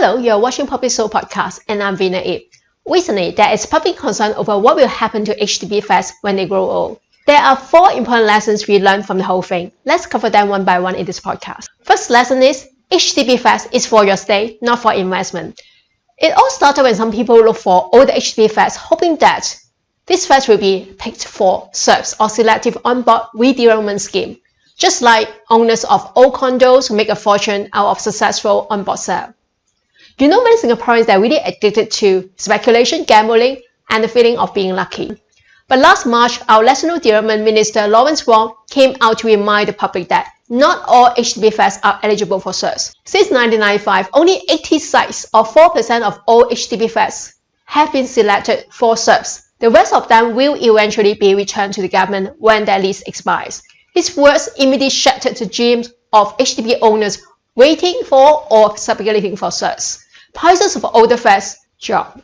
Hello, you're watching Property Soul Podcast and I'm Vina Ip. Recently, there is public concern over what will happen to HDB flats when they grow old. There are 4 important lessons we learned from the whole thing. Let's cover them one by one in this podcast. First lesson is, HDB flats is for your stay, not for investment. It all started when some people look for older HDB flats hoping that these flats will be picked for SERPs or Selective On-Board Redevelopment Scheme, just like owners of old condos who make a fortune out of successful on-board sale. You know many Singaporeans that are really addicted to speculation, gambling, and the feeling of being lucky. But last March, our National Development Minister Lawrence Wong came out to remind the public that not all HDB flats are eligible for SERPs. Since 1995, only 80 sites or 4% of all HDB flats have been selected for SERPs. The rest of them will eventually be returned to the government when their lease expires. His words immediately shattered the dreams of HDB owners waiting for or speculating for SERPs. Prices of older flats drop.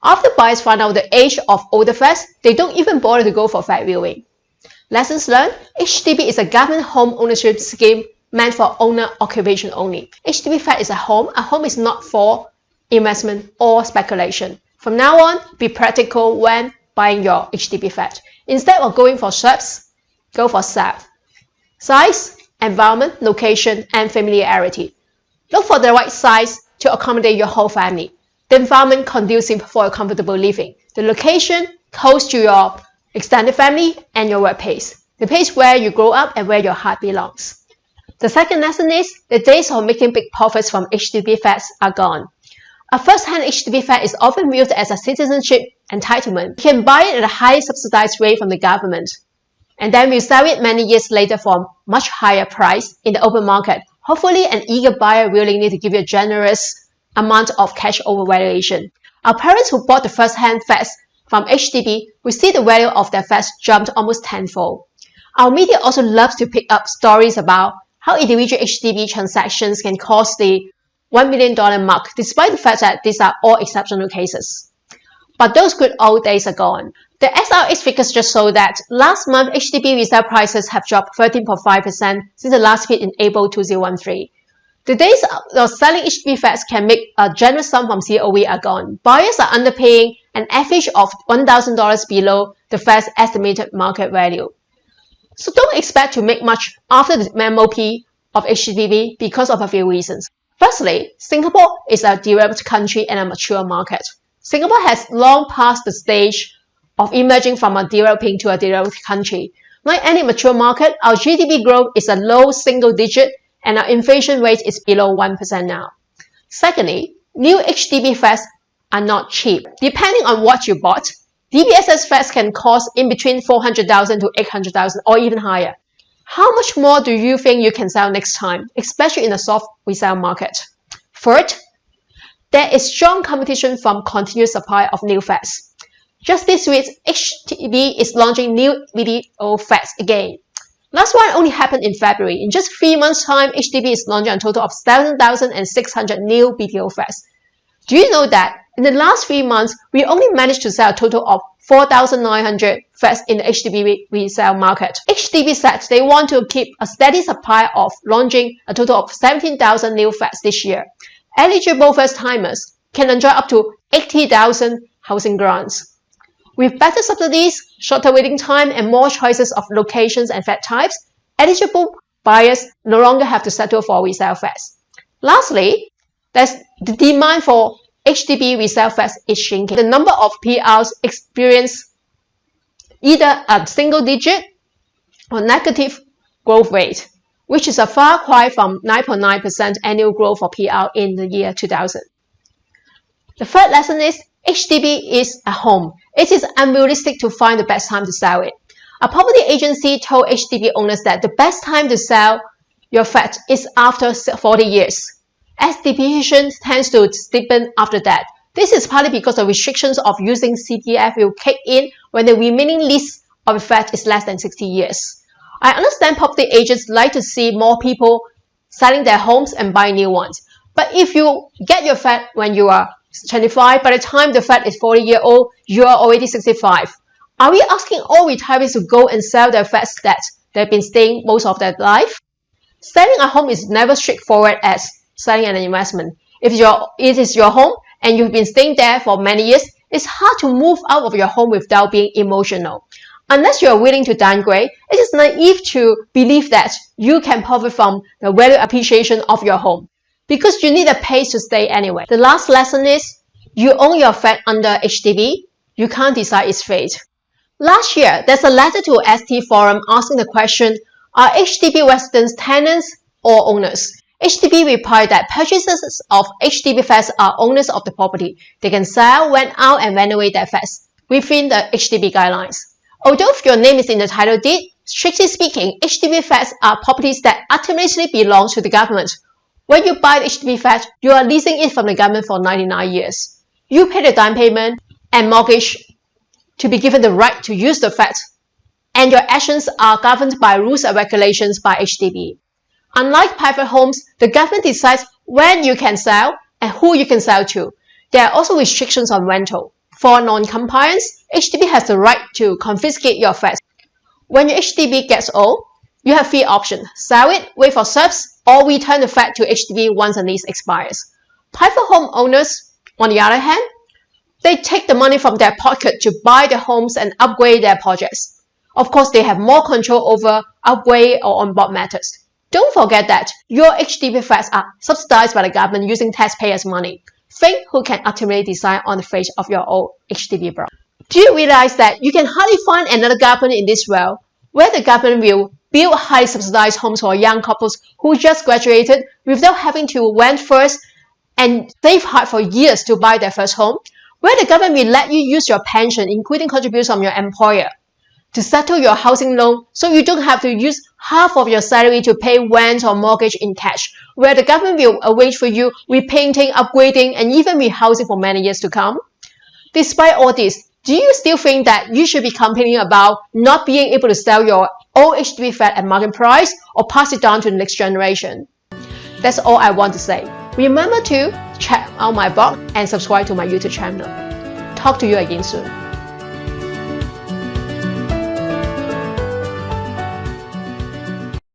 After buyers find out the age of older flats, they don't even bother to go for flat viewing. Lessons learned: HDB is a government home ownership scheme meant for owner occupation only. HDB flat is a home. A home is not for investment or speculation. From now on, be practical when buying your HDB flat. Instead of going for SERPs, go for SAF. Size, environment, location, and familiarity. Look for the right size to accommodate your whole family. The environment conducive for a comfortable living. The location close to your extended family and your workplace. The place where you grow up and where your heart belongs. The second lesson is, the days of making big profits from HDB flats are gone. A first-hand HDB flat is often viewed as a citizenship entitlement. You can buy it at a highly subsidized rate from the government, and then resell it many years later for a much higher price in the open market. Hopefully, an eager buyer willingly to give you a generous amount of cash over valuation. Our parents who bought the first-hand flats from HDB will see the value of their flats jumped almost tenfold. Our media also loves to pick up stories about how individual HDB transactions can cost the $1 million mark, despite the fact that these are all exceptional cases. But those good old days are gone. The SRX figures just show that last month HDB resale prices have dropped 13.5% since the last peak in April 2013. The days of selling HDB flats can make a generous sum from COE are gone. Buyers are underpaying an average of $1,000 below the flat's estimated market value. So don't expect to make much after the MOP of HDB because of a few reasons. Firstly, Singapore is a developed country and a mature market. Singapore has long passed the stage of emerging from a developing to a developed country. Like any mature market, our GDP growth is a low single digit and our inflation rate is below 1% now. Secondly, new HDB flats are not cheap. Depending on what you bought, DBSS flats can cost in between $400,000 to $800,000 or even higher. How much more do you think you can sell next time, especially in a soft resale market? Third, there is strong competition from continuous supply of new flats. Just this week, HDB is launching new BTO flats again. Last one only happened in February. In just 3 months' time, HDB is launching a total of 7,600 new BTO flats. Do you know that in the last 3 months, we only managed to sell a total of 4,900 flats in the HDB resale market? HDB said they want to keep a steady supply of launching a total of 17,000 new flats this year. Eligible first-timers can enjoy up to 80,000 housing grants. With better subsidies, shorter waiting time, and more choices of locations and flat types, eligible buyers no longer have to settle for resale flats. Lastly, the demand for HDB resale flats is shrinking. The number of PRs experience either a single-digit or negative growth rate, which is a far cry from 9.9% annual growth for PR in the year 2000. The third lesson is, HDB is a home. It is unrealistic to find the best time to sell it. A property agency told HDB owners that the best time to sell your flat is after 40 years, as depreciation tends to steepen after that. This is partly because the restrictions of using CPF will kick in when the remaining lease of a flat is less than 60 years. I understand property agents like to see more people selling their homes and buying new ones. But if you get your flat when you are 25, by the time the flat is 40-year-old, you are already 65. Are we asking all retirees to go and sell their flats that they've been staying most of their life? Selling a home is never straightforward as selling an investment. If it is your home and you've been staying there for many years, it's hard to move out of your home without being emotional. Unless you are willing to downgrade, it is naive to believe that you can profit from the value appreciation of your home, because you need a place to stay anyway. The last lesson is, you own your flat under HDB, you can't decide its fate. Last year, there's a letter to ST Forum asking the question, are HDB residents tenants or owners? HDB replied that purchasers of HDB flats are owners of the property. They can sell, rent out, and renovate their flats within the HDB guidelines. Although your name is in the title deed, strictly speaking, HDB flats are properties that ultimately belong to the government. When you buy the HDB flat, you are leasing it from the government for 99 years. You pay the down payment and mortgage to be given the right to use the flat, and your actions are governed by rules and regulations by HDB. Unlike private homes, the government decides when you can sell and who you can sell to. There are also restrictions on rental. For non-compliance, HDB has the right to confiscate your flat. When your HDB gets old, you have three options: sell it, wait for service, or return the flat to HDB once the lease expires. Private home owners, on the other hand, they take the money from their pocket to buy their homes and upgrade their projects. Of course, they have more control over upgrade or on-board matters. Don't forget that your HDB flats are subsidized by the government using taxpayers' money. Think who can ultimately decide on the fate of your old HDB block. Do you realize that you can hardly find another government in this world where the government will build highly subsidized homes for young couples who just graduated without having to rent first and save hard for years to buy their first home? Where the government will let you use your pension, including contributions from your employer, to settle your housing loan so you don't have to use half of your salary to pay rent or mortgage in cash, where the government will arrange for you repainting, upgrading, and even rehousing for many years to come. Despite all this, do you still think that you should be complaining about not being able to sell your old HDB flat at market price or pass it down to the next generation? That's all I want to say. Remember to check out my blog and subscribe to my YouTube channel. Talk to you again soon.